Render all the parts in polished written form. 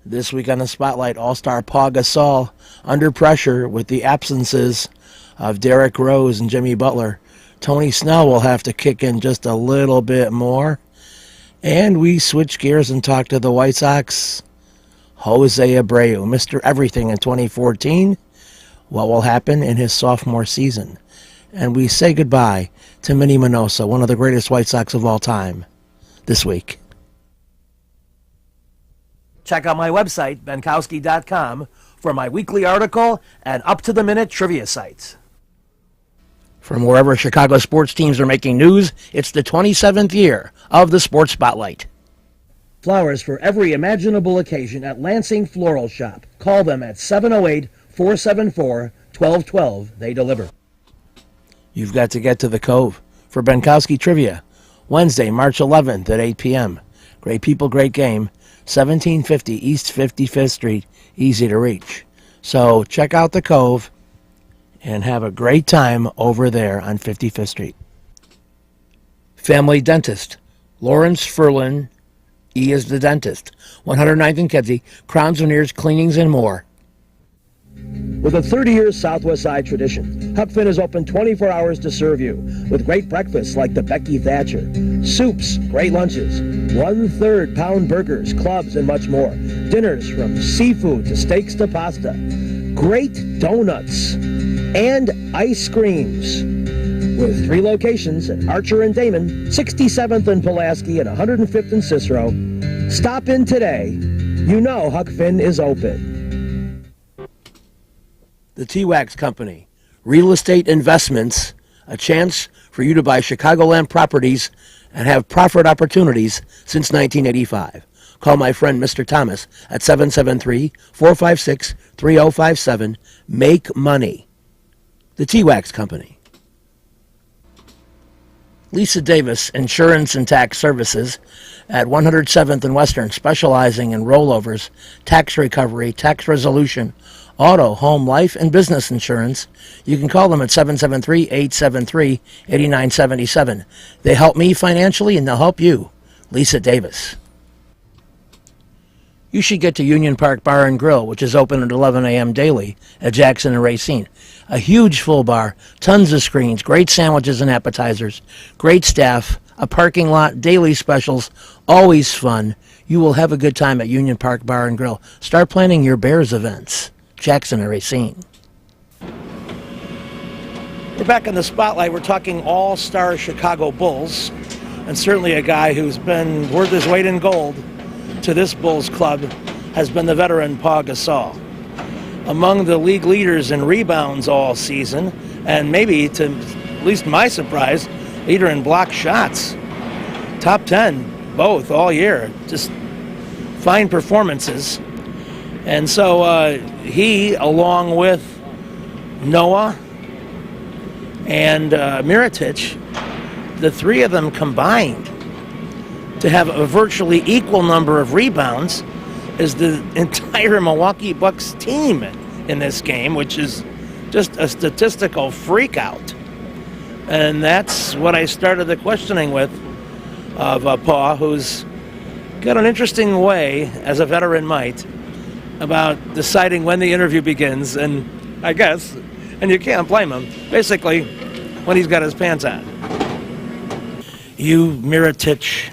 This week on the Spotlight, All-Star Paul Gasol under pressure with the absences of Derrick Rose and Jimmy Butler. Tony Snell will have to kick in just a little bit more. And we switch gears and talk to the White Sox. Jose Abreu, Mr. Everything in 2014. What will happen in his sophomore season? And we say goodbye to Minnie Minoso, one of the greatest White Sox of all time, this week. Check out my website, benkowski.com, for my weekly article and up-to-the-minute trivia sites. From wherever Chicago sports teams are making news, it's the 27th year of the Sports Spotlight. Flowers for every imaginable occasion at Lansing Floral Shop. Call them at 708-474-1212. They deliver. You've got to get to the Cove for Benkowski Trivia, Wednesday, March 11th at 8 p.m. Great people, great game. 1750 East 55th Street, easy to reach. So check out the Cove and have a great time over there on 55th Street. Family Dentist, Lawrence Ferlin, E is the dentist, 109th and Kedzie, crowns, veneers, cleanings, and more. With a 30-year Southwest Side tradition, Huck Finn is open 24 hours to serve you with great breakfasts like the Becky Thatcher, soups, great lunches, 1/3 pound burgers, clubs, and much more. Dinners from seafood to steaks to pasta, great donuts, and ice creams. With 3 locations at Archer and Damon, 67th and Pulaski, and 105th and Cicero. Stop in today. You know Huck Finn is open. The T-Wax Company, real estate investments, a chance for you to buy Chicagoland properties and have profit opportunities since 1985. Call my friend Mr. Thomas at 773-456-3057. Make money. The T-Wax Company. Lisa Davis, Insurance and Tax Services at 107th and Western, specializing in rollovers, tax recovery, tax resolution, auto, home, life, and business insurance. You can call them at 773-873-8977. They help me financially, and they'll help you. Lisa Davis. You should get to Union Park Bar and Grill, which is open at 11 a.m. daily at Jackson and Racine. A huge full bar, tons of screens, great sandwiches and appetizers, great staff, a parking lot, daily specials, always fun. You will have a good time at Union Park Bar and Grill. Start planning your Bears events. Jackson and Racine. We're back in the Spotlight. We're talking all-star Chicago Bulls, and certainly a guy who's been worth his weight in gold to this Bulls club has been the veteran Paul Gasol. Among the league leaders in rebounds all season, and maybe, to at least my surprise, leader in block shots. Top 10, both, all year. Just fine performances. And so he, along with Noah and Mirotic, the three of them combined to have a virtually equal number of rebounds as the entire Milwaukee Bucks team in this game, which is just a statistical freak out. And that's what I started the questioning with of Paul, who's got an interesting way, as a veteran might, about deciding when the interview begins, and I guess, and you can't blame him, basically when he's got his pants on. You, Mirotic,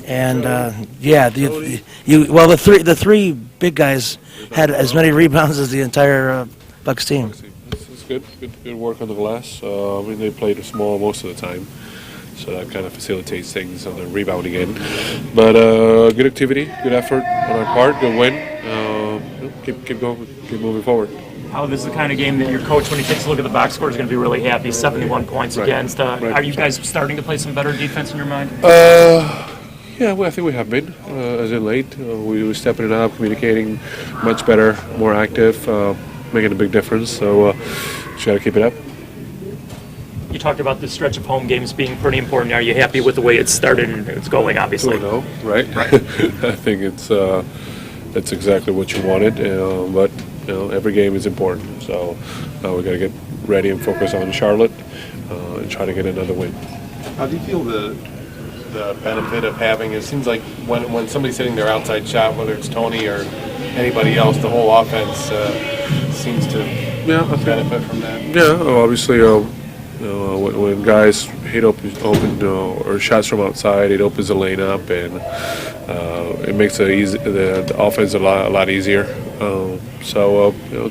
and the three big guys had as many rebounds as the entire Bucks team. It's good work on the glass. They played small most of the time, so that kind of facilitates things on the rebounding end. But good activity, good effort on our part, good win. Keep going, keep moving forward. How this is the kind of game that your coach, when he takes a look at the box score, is going to be really happy. 71 points against. Are you guys starting to play some better defense in your mind? Yeah, well, I think we have been as in late. We were stepping it up, communicating much better, more active, making a big difference. So just got to keep it up. You talked about the stretch of home games being pretty important. Are you happy with the way it started and it's going, obviously? 2-0, right? I think that's exactly what you wanted. But every game is important. So we got to get ready and focus on Charlotte and try to get another win. How do you feel the benefit of having. It seems like when somebody's hitting their outside shot, whether it's Tony or anybody else, the whole offense seems to benefit from that. Yeah, obviously, when guys hit open or shots from outside, it opens the lane up and it makes the offense a lot easier.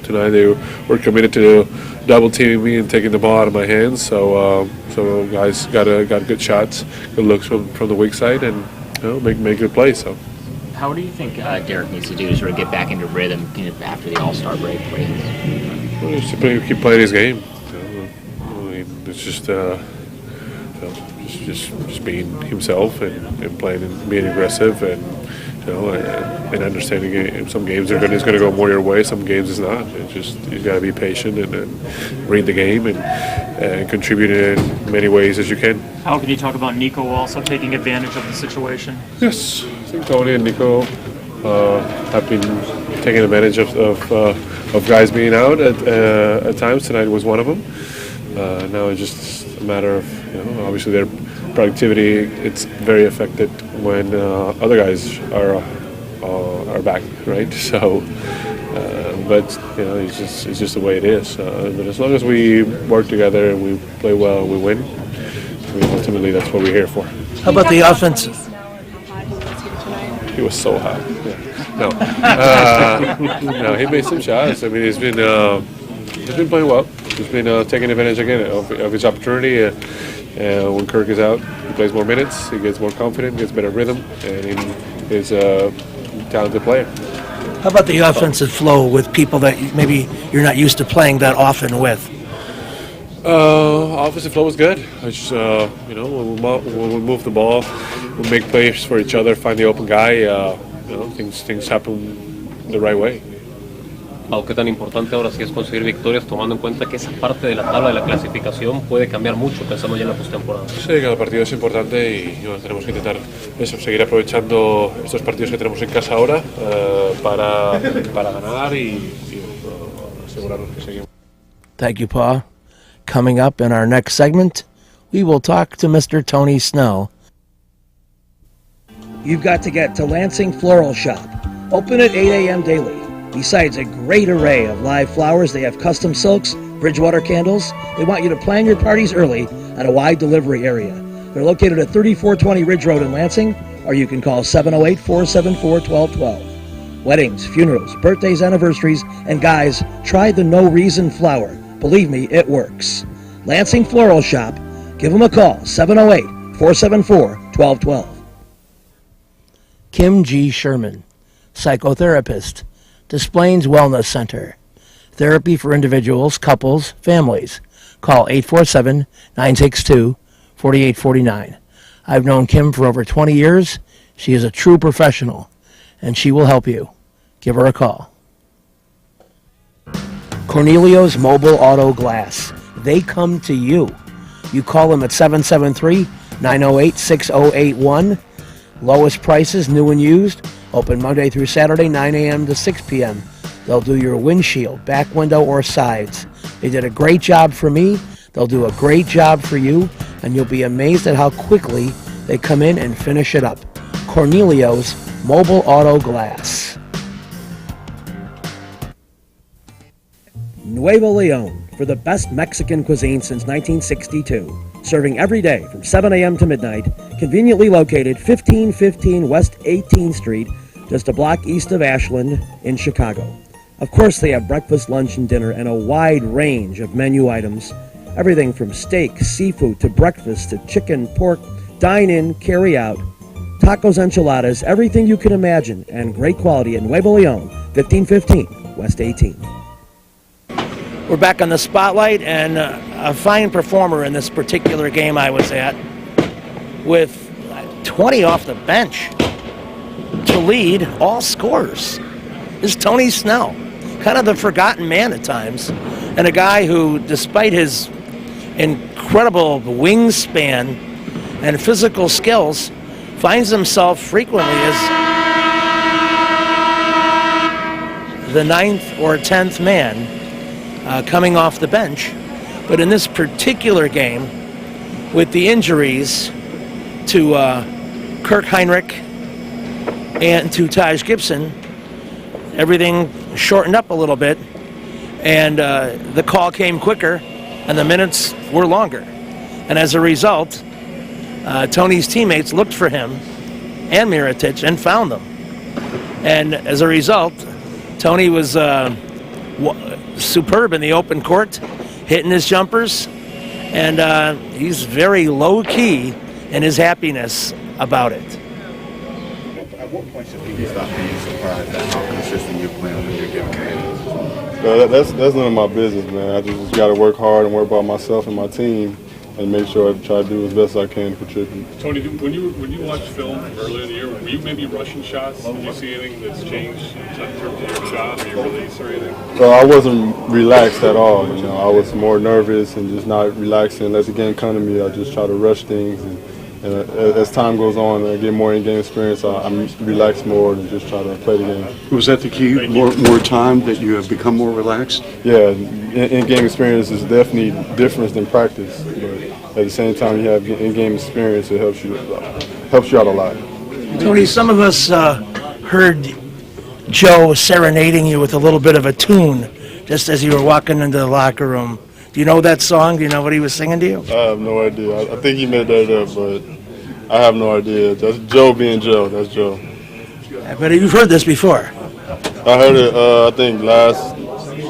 Tonight they were committed to double teaming me and taking the ball out of my hands. So guys got good shots, good looks from the weak side, and make good plays. So. How do you think Derek needs to do to sort of get back into rhythm after the All-Star break? Well, just to keep playing his game. It's just just being himself and playing and being aggressive and and understanding some games it's going to go more your way, some games it's not. It's just you got to be patient and read the game and contribute in many ways as you can. How can you talk about Nico also taking advantage of the situation? Yes, I think Tony and Nico have been taking advantage of guys being out at times. Tonight was one of them. Now it's just a matter of obviously their productivity. It's very affected when other guys are back, right? So, but it's just the way it is. But as long as we work together and we play well and we win, ultimately that's what we're here for. How about the offense? He was so hot. Yeah. No, he made some shots. I mean, he's been playing well. He's been taking advantage again of his opportunity. When Kirk is out, he plays more minutes. He gets more confident, gets better rhythm, and he's a talented player. How about the offensive flow with people that maybe you're not used to playing that often with? Offensive flow was good. I just, when we move the ball, we make plays for each other, find the open guy. Things happen the right way. Pau, ¿qué tan importante ahora sí es conseguir victorias, tomando en cuenta que esa parte de la tabla de la clasificación puede cambiar mucho pensando ya en la postemporada? Sí, cada partido es importante y tenemos que intentar seguir aprovechando estos partidos que tenemos en casa ahora para ganar y asegurarnos que seguimos. Thank you, Paul. Coming up in our next segment, we will talk to Mr. Tony Snell. You've got to get to Lansing Floral Shop. Open at 8 a.m. daily. Besides a great array of live flowers, they have custom silks, Bridgewater candles. They want you to plan your parties early at a wide delivery area. They're located at 3420 Ridge Road in Lansing, or you can call 708-474-1212. Weddings, funerals, birthdays, anniversaries, and guys, try the No Reason flower. Believe me, it works. Lansing Floral Shop. Give them a call, 708-474-1212. Kim G. Sherman, psychotherapist, Des Plaines Wellness Center. Therapy for individuals, couples, families. Call 847-962-4849. I've known Kim for over 20 years. She is a true professional, and she will help you. Give her a call. Cornelio's Mobile Auto Glass. They come to you. You call them at 773-908-6081. Lowest prices, new and used. Open Monday through Saturday, 9 a.m. to 6 p.m. They'll do your windshield, back window, or sides. They did a great job for me. They'll do a great job for you, and you'll be amazed at how quickly they come in and finish it up. Cornelio's Mobile Auto Glass. Nuevo Leon, for the best Mexican cuisine since 1962. Serving every day from 7 a.m. to midnight, conveniently located 1515 West 18th Street, just a block east of Ashland in Chicago. Of course, they have breakfast, lunch, and dinner, and a wide range of menu items. Everything from steak, seafood, to breakfast, to chicken, pork, dine-in, carry-out, tacos, enchiladas, everything you can imagine, and great quality at Nuevo Leon, 1515 West 18th. We're back on the spotlight, and a fine performer in this particular game I was at, with 20 off the bench to lead all scorers, is Tony Snell. Kind of the forgotten man at times, and a guy who, despite his incredible wingspan and physical skills, finds himself frequently as the 9th or 10th man coming off the bench. But in this particular game, with the injuries to Kirk Heinrich and to Taj Gibson, everything shortened up a little bit, and the call came quicker, and the minutes were longer. And as a result, Tony's teammates looked for him and Mirotic and found them. And as a result, Tony was superb in the open court, hitting his jumpers, and he's very low-key in his happiness about it. At what point should people stop being surprised at how consistent you're playing when you're getting games? That's none of my business, man. I just got to work hard and worry about myself and my team, and make sure I try to do as best I can to contribute. Tony, when you watched film earlier in the year, were you maybe rushing shots? Did you see anything that's changed in terms of your shot or your release or anything? So I wasn't relaxed at all. You know, I was more nervous and just not relaxing. Let the game come to me. I just try to rush things, and as time goes on and I get more in-game experience, I'm relaxed more and just try to play the game. Was that the key? More time that you have become more relaxed? Yeah, in-game experience is definitely different than practice, but at the same time, you have in-game experience. It helps you out a lot. Tony, some of us heard Joe serenading you with a little bit of a tune just as you were walking into the locker room. Do you know that song? Do you know what he was singing to you? I have no idea. I think he made that up, but I have no idea. That's Joe being Joe. That's Joe. Yeah, but you've heard this before. I heard it, I think, last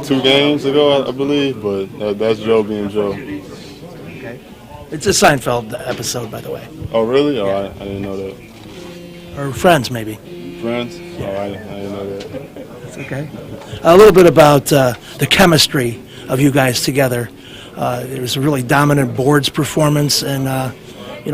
2 games ago, I believe, but that's Joe being Joe. Okay. It's a Seinfeld episode, by the way. Oh, really? Oh, I didn't know that. Or Friends, maybe. Friends? Oh, I didn't know that. That's okay. A little bit about the chemistry of you guys together. It was a really dominant boards performance and, a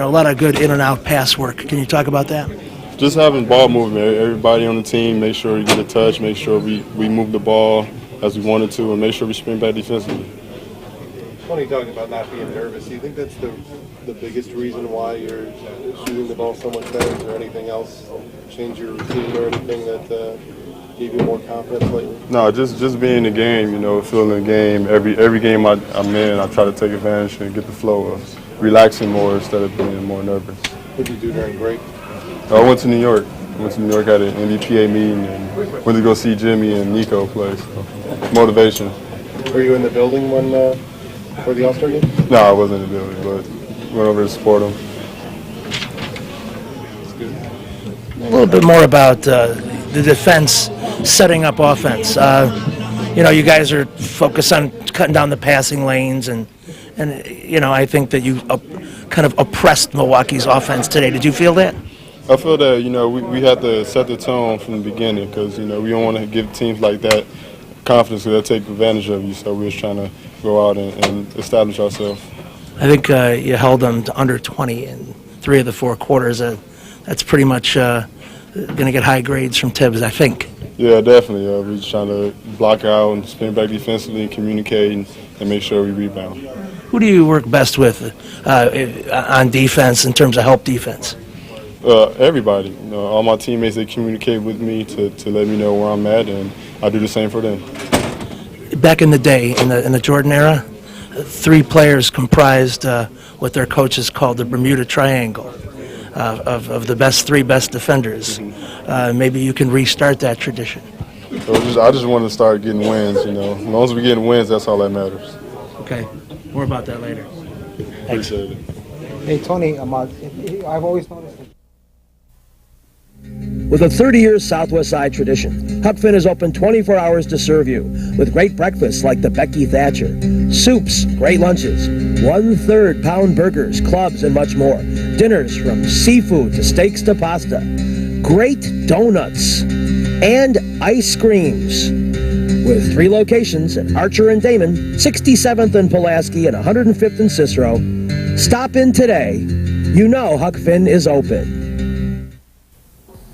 lot of good in and out pass work. Can you talk about that? Just having ball movement. Everybody on the team, make sure you get a touch, make sure we move the ball as we wanted to, and make sure we spin back defensively. Tony, talking about not being nervous, do you think that's the biggest reason why you're shooting the ball so much better? Is there anything else, change your routine or anything that gave you more confidence lately? No, just being in the game, feeling the game. Every game I'm in, I try to take advantage and get the flow of relaxing more instead of being more nervous. What did you do during break? I went to New York. Had an NBPA meeting and went to go see Jimmy and Nico play. So, motivation. Were you in the building for the All-Star game? No, I wasn't in the building, but went over to support them. A little bit more about the defense setting up offense. You guys are focused on cutting down the passing lanes, and I think that you kind of oppressed Milwaukee's offense today. Did you feel that? I feel that, we had to set the tone from the beginning because, we don't want to give teams like that confidence because they'll take advantage of you. So we was trying to go out and establish ourselves. I think you held them to under 20 in 3 of the 4 quarters. That's pretty much going to get high grades from Tibbs, I think. Yeah, definitely. We're just trying to block out and spin back defensively and communicate and make sure we rebound. Who do you work best with on defense in terms of help defense? Everybody. All my teammates, they communicate with me to let me know where I'm at, and I do the same for them. Back in the day, in the Jordan era, 3 players comprised what their coaches called the Bermuda Triangle of the 3 best defenders. Maybe you can restart that tradition. So I just want to start getting wins. As long as we're getting wins, that's all that matters. Okay, more about that later. Thanks. Appreciate it. Hey, Tony, I've always noticed that. With a 30-year Southwest Side tradition, Huck Finn is open 24 hours to serve you with great breakfasts like the Becky Thatcher, soups, great lunches, 1/3 pound burgers, clubs, and much more. Dinners from seafood to steaks to pasta, great donuts, and ice creams. With 3 locations at Archer and Damon, 67th and Pulaski, and 105th and Cicero. Stop in today. Huck Finn is open.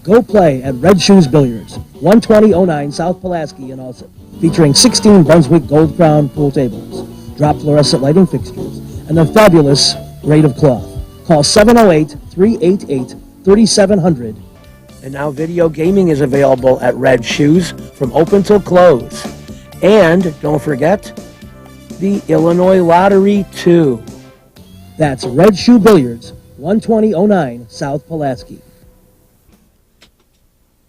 Go play at Red Shoes Billiards, 12009 South Pulaski in Alsip, featuring 16 Brunswick Gold Crown pool tables, drop fluorescent lighting fixtures, and a fabulous grade of cloth. Call 708-388-3700. And now video gaming is available at Red Shoes from open till close. And don't forget, the Illinois Lottery too. That's Red Shoe Billiards, 12009 South Pulaski.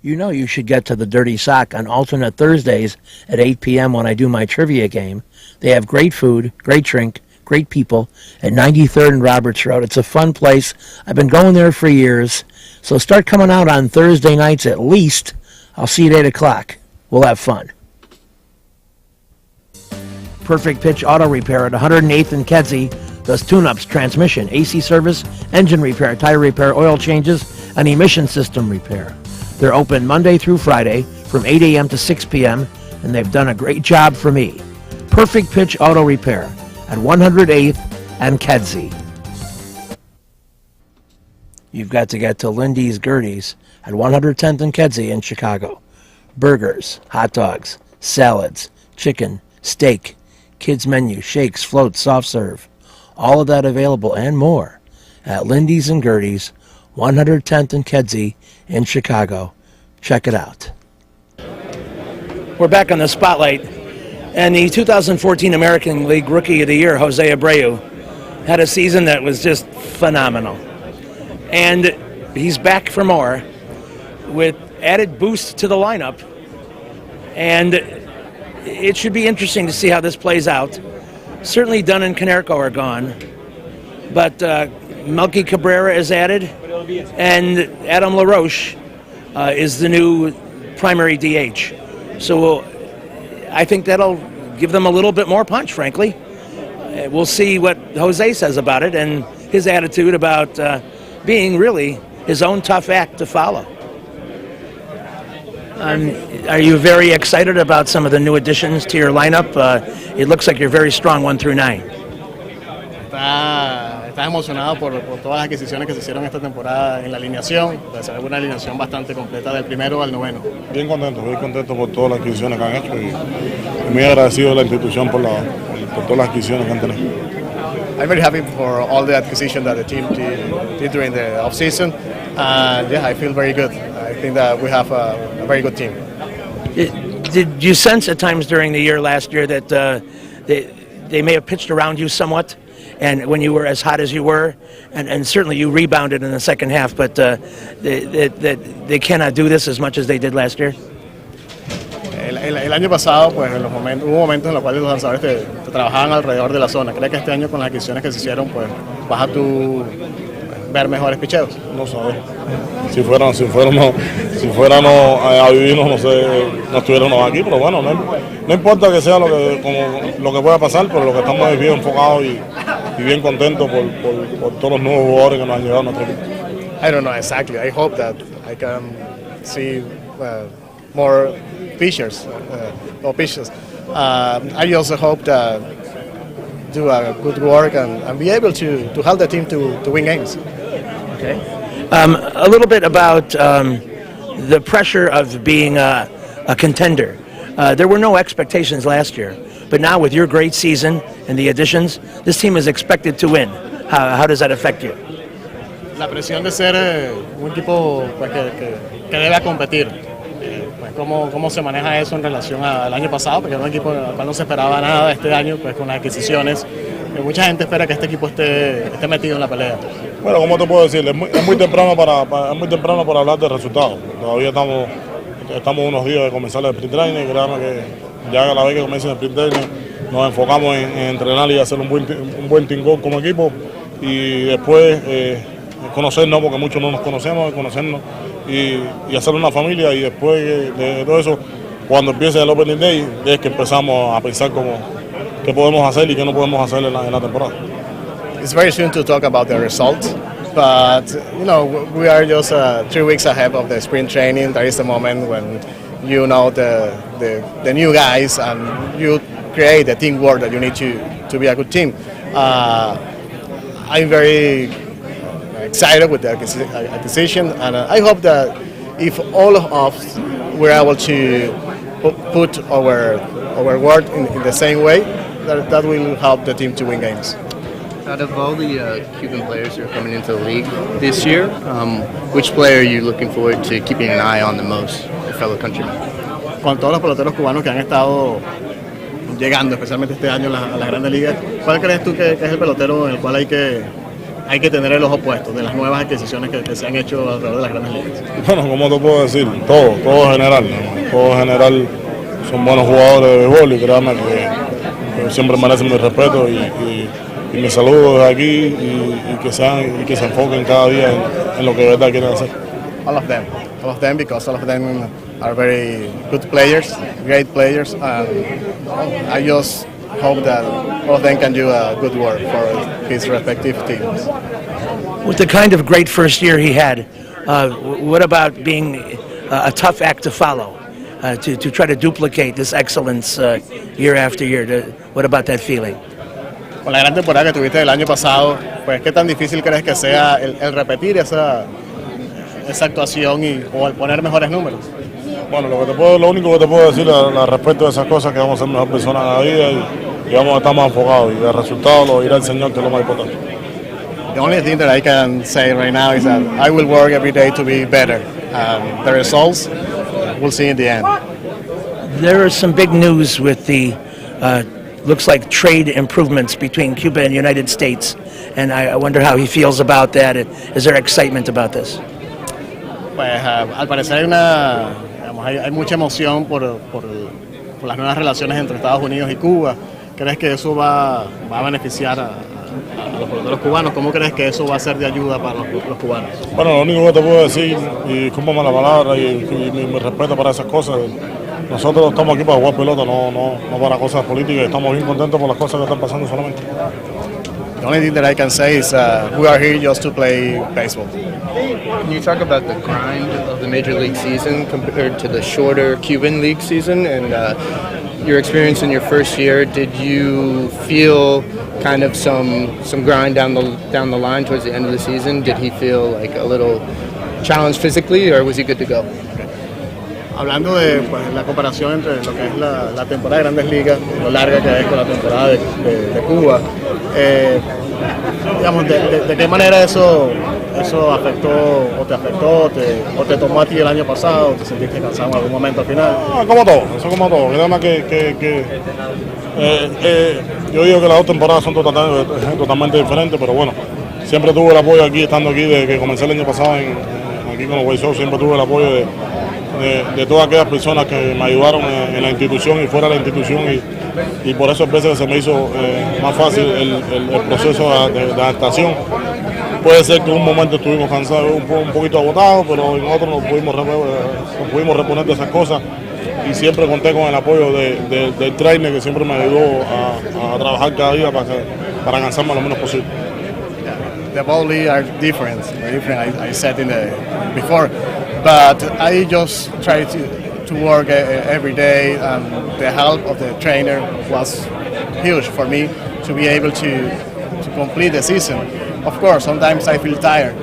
You know you should get to the Dirty Sock on alternate Thursdays at 8 p.m. when I do my trivia game. They have great food, great drink, great people at 93rd and Roberts Road. It's a fun place. I've been going there for years. So start coming out on Thursday nights at least. I'll see you at 8 o'clock. We'll have fun. Perfect Pitch Auto Repair at 108th and Kedzie does tune-ups, transmission, AC service, engine repair, tire repair, oil changes, and emission system repair. They're open Monday through Friday from 8 a.m. to 6 p.m., and they've done a great job for me. Perfect Pitch Auto Repair at 108th and Kedzie. You've got to get to Lindy's Gerties at 110th and Kedzie in Chicago. Burgers, hot dogs, salads, chicken, steak, kids menu, shakes, floats, soft serve. All of that available and more at Lindy's and Gerties, 110th and Kedzie in Chicago. Check it out. We're back on the spotlight, and the 2014 American League Rookie of the Year, Jose Abreu, had a season that was just phenomenal. And he's back for more with added boost to the lineup, and it should be interesting to see how this plays out. Certainly Dunn and Konerko are gone, but Melky Cabrera is added, and Adam LaRoche is the new primary DH. So I think that'll give them a little bit more punch, frankly. We'll see what Jose says about it and his attitude about being really his own tough act to follow. Are you very excited about some of the new additions to your lineup? It looks like you're very strong 1 through 9. Estás emocionado por todas las adquisiciones que se hicieron esta temporada en la alineación. Pues es una alineación bastante completa del primero al noveno. Bien contento por todas las adquisiciones que han hecho y muy agradecido de la institución por todas las adquisiciones que han tenido. I'm very happy for all the acquisition that the team did during the off-season. Yeah, I feel very good. I think that we have a very good team. Did you sense at times during the year last year that they may have pitched around you somewhat, and when you were as hot as you were, and certainly you rebounded in the second half, but they cannot do this as much as they did last year? El año pasado, pues hubo momentos en los cuales los lanzadores te trabajaban alrededor de la zona. ¿Crees que este año con las adquisiciones que se hicieron, pues vas a tú ver mejores picheos? No sabes. Si fuéramos a vivirnos, no sé, no estuviéramos aquí, pero bueno, no importa que sea lo que pueda pasar, pero lo que estamos es bien enfocados y bien contentos por todos los nuevos jugadores que nos han llegado a nuestro equipo. I don't know exactly. I hope that I can see more pitchers or pitchers. I also hope that do a good work and be able to help the team to win games. Okay. A little bit about the pressure of being a contender. There were no expectations last year, but now with your great season and the additions, this team is expected to win. How does that affect you? La presión de ser un equipo pues, que debe competir. Pues, ¿cómo se maneja eso en relación al año pasado? Porque era un equipo al cual no se esperaba nada este año, pues con las adquisiciones. Mucha gente espera que este equipo esté metido en la pelea. Bueno, ¿cómo te puedo decir? Es muy temprano para hablar de resultados. Todavía estamos unos días de comenzar el sprint training. Créanme que ya a la vez que comience el sprint training nos enfocamos en entrenar y hacer un buen team goal como equipo y después conocernos, porque muchos no nos conocemos, conocernos y hacer una familia, y después de todo eso, cuando empiece el Opening Day, es que empezamos a pensar qué podemos hacer y qué no podemos hacer en la temporada. It's very soon to talk about the results, but you know we are just 3 weeks ahead of the sprint training. There is a moment when you know the new guys and you create the teamwork that you need to be a good team. I'm very excited with the acquisition, and I hope that if all of us were able to put our work in the same way, that will help the team to win games. Out of all the Cuban players who are coming into the league this year, which player are you looking forward to keeping an eye on the most, your fellow countrymen? Con todos los peloteros cubanos que han estado llegando, especialmente este año a la Grandes Ligas, ¿cuál crees tú que es el pelotero en el cual hay hay que tener el ojo puesto de las nuevas adquisiciones que se han hecho alrededor de las grandes ligas? Bueno, ¿cómo te puedo decir? Todo general, ¿no? Todo general son buenos jugadores de béisbol y créanme que siempre merecen mi respeto y mi saludo desde aquí y que se enfoquen cada día en lo que de verdad quieren hacer. All of them, because all of them are very good players, great players, and I just hope that all of them can do a good work for his respective teams. With the kind of great first year he had, what about being a tough act to follow, to try to duplicate this excellence year after year? What about that feeling? Con la gran temporada que tuviste el año pasado, pues qué tan difícil crees que sea el repetir esa actuación o el poner mejores números. Bueno, lo único que te puedo decir al respecto de esas cosas es que vamos a ser mejor personas cada día y vamos a estar más enfocados y el resultado lo dirá el Señor, que es lo más importante. The only thing that I can say right now is that I will work every day to be better. The results we'll see in the end. There is some big news with the looks like trade improvements between Cuba and the United States, and I wonder how he feels about that. Is there excitement about this? Pues al parecer hay mucha emoción por las nuevas relaciones entre Estados Unidos y Cuba. ¿Crees que eso va a beneficiar a los peloteros cubanos? ¿Cómo crees que eso va a ser de ayuda para los cubanos? Bueno, lo único que te puedo decir, y discúlpame la palabra y mi respeto para esas cosas, nosotros estamos aquí para jugar pelota, no para cosas políticas. Estamos bien contentos por las cosas que están pasando solamente. The only thing that I can say is we are here just to play baseball. Can you talk about the grind of the Major League season compared to the shorter Cuban League season and your experience in your first year? Did you feel kind of some grind down the line towards the end of the season? Did he feel like a little challenged physically, or was he good to go? Hablando de la comparación entre lo que es la temporada de Grandes Ligas, lo larga que es con la temporada de Cuba, digamos, ¿de qué manera eso afectó o te tomó a ti el año pasado? ¿Te sentiste cansado en algún momento al final? Como todo. Además yo digo que las dos temporadas son totalmente diferentes, pero bueno, siempre tuve el apoyo aquí, estando aquí desde que comencé el año pasado aquí con los White Sox, siempre tuve el apoyo de todas aquellas personas que me ayudaron en la institución y fuera de la institución y por eso a veces se me hizo más fácil el proceso de adaptación. Puede ser que en un momento estuvimos cansados, un poquito agotados, pero en otros nos pudimos reponer de esas cosas y siempre conté con el apoyo del trainer que siempre me ayudó a trabajar cada día para cansarme lo menos posible. The ball league are different. I said before, but I just try to work every day. The help of the trainer was huge for me to be able to complete the season. Of course, sometimes I feel tired,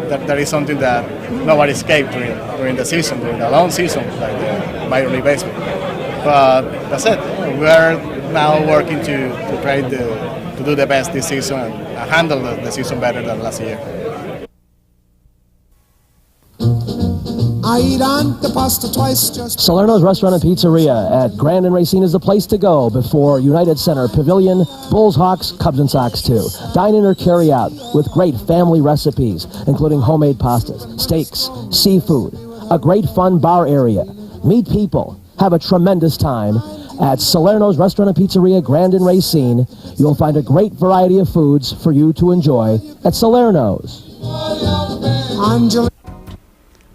but that is something that nobody escaped during the season, during the long season, like the Major League Baseball. But that's it. We are now working to try to do the best this season and handle the season better than last year. I eat antipasta twice just... Salerno's Restaurant and Pizzeria at Grand and Racine is the place to go before United Center Pavilion, Bulls, Hawks, Cubs, and Sox too. Dine in or carry out with great family recipes, including homemade pastas, steaks, seafood, a great fun bar area. Meet people, have a tremendous time. At Salerno's Restaurant and Pizzeria, Grand and Racine, you'll find a great variety of foods for you to enjoy at Salerno's.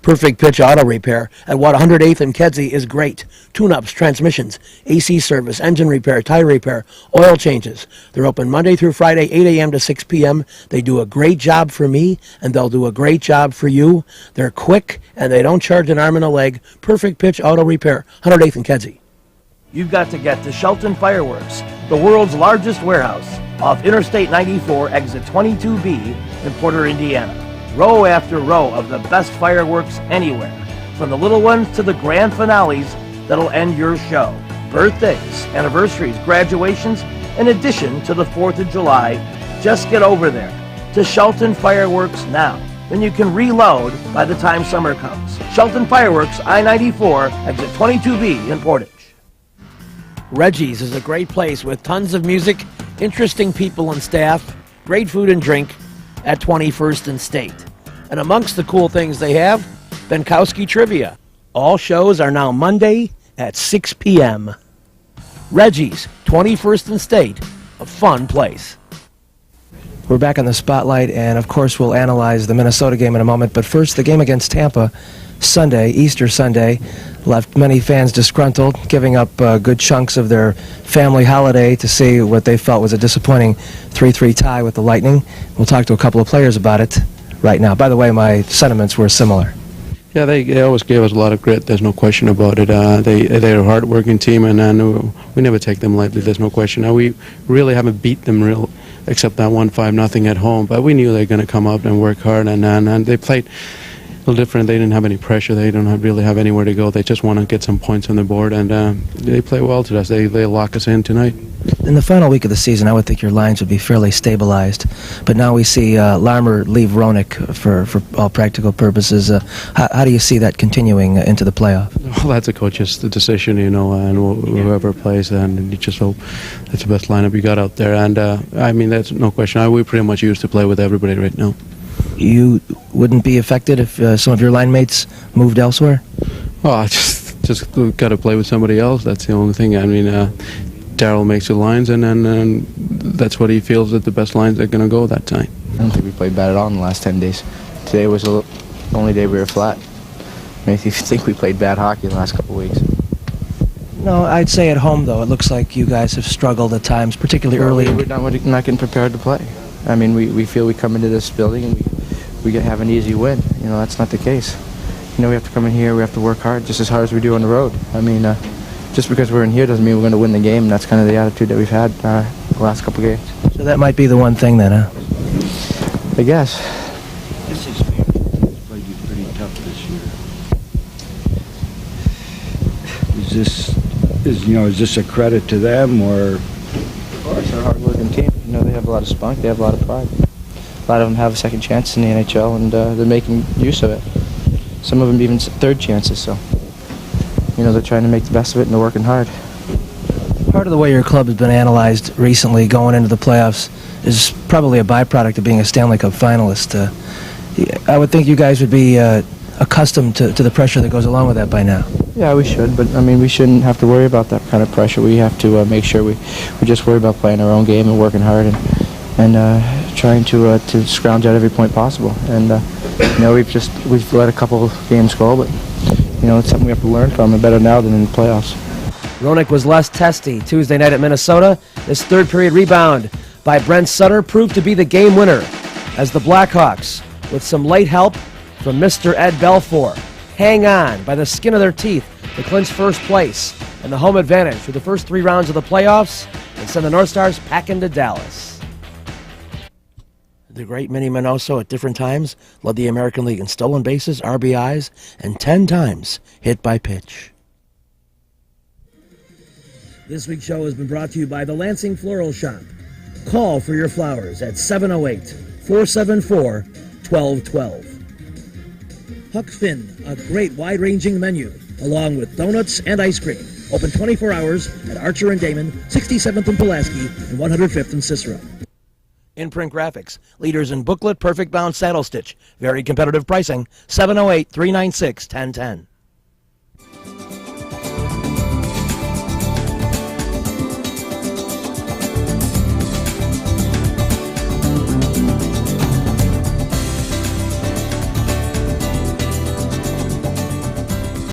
Perfect Pitch Auto Repair at 108th and Kedzie is great. Tune-ups, transmissions, AC service, engine repair, tire repair, oil changes. They're open Monday through Friday, 8 a.m. to 6 p.m. They do a great job for me, and they'll do a great job for you. They're quick, and they don't charge an arm and a leg. Perfect Pitch Auto Repair, 108th and Kedzie. You've got to get to Shelton Fireworks, the world's largest warehouse, off Interstate 94, exit 22B in Porter, Indiana. Row after row of the best fireworks anywhere, from the little ones to the grand finales that'll end your show. Birthdays, anniversaries, graduations, in addition to the 4th of July. Just get over there to Shelton Fireworks now. Then you can reload by the time summer comes. Shelton Fireworks, I-94, exit 22B in Portage. Reggie's is a great place with tons of music, interesting people and staff, great food and drink, at 21st and State. And amongst the cool things they have, Benkowski Trivia. All shows are now Monday at 6 p.m. Reggie's, 21st and State, a fun place. We're back on the spotlight, and of course we'll analyze the Minnesota game in a moment, but first the game against Tampa Sunday, Easter Sunday, left many fans disgruntled, giving up good chunks of their family holiday to see what they felt was a disappointing 3-3 tie with the Lightning. We'll talk to a couple of players about it right now. By the way, my sentiments were similar. Yeah, they always gave us a lot of grit. There's no question about it. They're a hard-working team, and we never take them lightly. There's no question. Now, we really haven't beat them except that 1-5-0 at home. But we knew they were going to come up and work hard, and they played a little different. They didn't have any pressure. They don't really have anywhere to go. They just want to get some points on the board, and they play well to us. They lock us in tonight. In the final week of the season, I would think your lines would be fairly stabilized. But now we see Larmer leave Roenick for all practical purposes. How do you see that continuing into the playoff? Well, that's a coach's decision, and whoever plays, and you just hope that's the best lineup you got out there. And, I mean, that's no question. We pretty much used to play with everybody right now. You wouldn't be affected if some of your line mates moved elsewhere? Oh, I just got to play with somebody else. That's the only thing. I mean, Daryl makes the lines, and then that's what he feels that the best lines are going to go that time. I don't think we played bad at all in the last 10 days. Today was the only day we were flat. I mean, if you think we played bad hockey the last couple of weeks. No, I'd say at home, though, it looks like you guys have struggled at times, particularly early. We're not getting prepared to play. I mean, we feel we come into this building and we have an easy win. That's not the case. We have to come in here, we have to work hard, just as hard as we do on the road. I mean, just because we're in here doesn't mean we're going to win the game. That's kind of the attitude that we've had the last couple games. So that might be the one thing then, huh? I guess. This experience played you pretty tough this year. Is this a credit to them, or? Of course, they're a hard-working team. They have a lot of spunk, they have a lot of pride. A lot of them have a second chance in the NHL, and they're making use of it. Some of them even third chances, so they're trying to make the best of it, and they're working hard. Part of the way your club has been analyzed recently going into the playoffs is probably a byproduct of being a Stanley Cup finalist. I would think you guys would be accustomed to the pressure that goes along with that by now. Yeah, we should, but I mean, we shouldn't have to worry about that kind of pressure. We have to make sure we just worry about playing our own game and working hard and trying to scrounge out every point possible. And we've let a couple of games go, but it's something we have to learn from, and better now than in the playoffs. Roenick was less testy Tuesday night at Minnesota. This third period rebound by Brent Sutter proved to be the game winner as the Blackhawks, with some late help from Mr. Ed Belfour, hang on by the skin of their teeth to clinch first place and the home advantage for the first 3 rounds of the playoffs and send the North Stars packing to Dallas. The great Minnie Minoso at different times led the American League in stolen bases, RBIs, and 10 times hit by pitch. This week's show has been brought to you by the Lansing Floral Shop. Call for your flowers at 708-474-1212. Huck Finn, a great wide-ranging menu, along with donuts and ice cream. Open 24 hours at Archer and Damon, 67th and Pulaski, and 105th and Cicero. Imprint Graphics, leaders in booklet, perfect bound saddle stitch. Very competitive pricing, 708-396-1010.